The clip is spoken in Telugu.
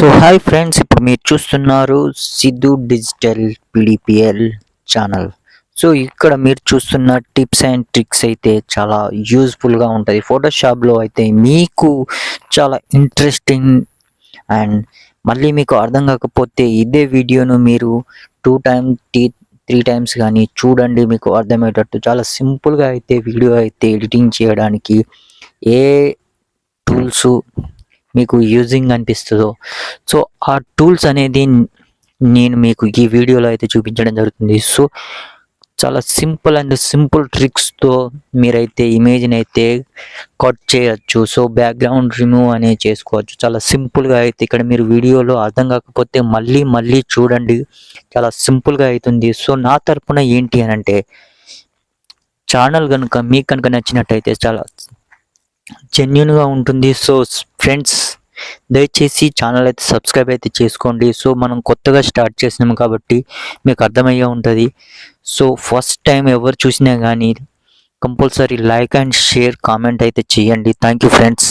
సో హాయ్ ఫ్రెండ్స్, ఇప్పుడు మీరు చూస్తున్నారు సిద్ధు డిజిటల్ పీడిపిఎల్ ఛానల్. సో ఇక్కడ మీరు చూస్తున్న టిప్స్ అండ్ ట్రిక్స్ అయితే చాలా యూజ్ఫుల్గా ఉంటుంది. ఫోటోషాప్లో అయితే మీకు చాలా ఇంట్రెస్టింగ్ అండ్ మళ్ళీ మీకు అర్థం కాకపోతే ఇదే వీడియోను మీరు 2 times 3 times కానీ చూడండి, మీకు అర్థమయ్యేటట్టు. చాలా సింపుల్గా అయితే వీడియో అయితే ఎడిటింగ్ చేయడానికి ఏ టూల్స్ మీకు యూజింగ్ అనిపిస్తుందో, సో ఆ టూల్స్ అనేది నేను మీకు ఈ వీడియోలో అయితే చూపించడం జరుగుతుంది. సో చాలా సింపుల్ ట్రిక్స్తో మీరైతే ఇమేజ్ని అయితే కట్ చేయొచ్చు. సో బ్యాక్గ్రౌండ్ రిమూవ్ అనేది చేసుకోవచ్చు. చాలా సింపుల్గా అయితే ఇక్కడ మీరు వీడియోలో అర్థం కాకపోతే మళ్ళీ చూడండి, చాలా సింపుల్గా అవుతుంది. సో నా తరపున ఏంటి అని అంటే, ఛానల్ మీకు కనుక నచ్చినట్టయితే చాలా జెన్యున్గా ఉంటుంది. సో ఫ్రెండ్స్, దయచేసి ఛానల్ అయితే సబ్స్క్రైబ్ అయితే చేసుకోండి. సో మనం కొత్తగా స్టార్ట్ చేసినాము కాబట్టి మీకు అర్థమయ్యే ఉంటుంది. సో ఫస్ట్ టైం ఎవరు చూసినా కానీ compulsory like and share comment అయితే చేయండి. Thank you friends.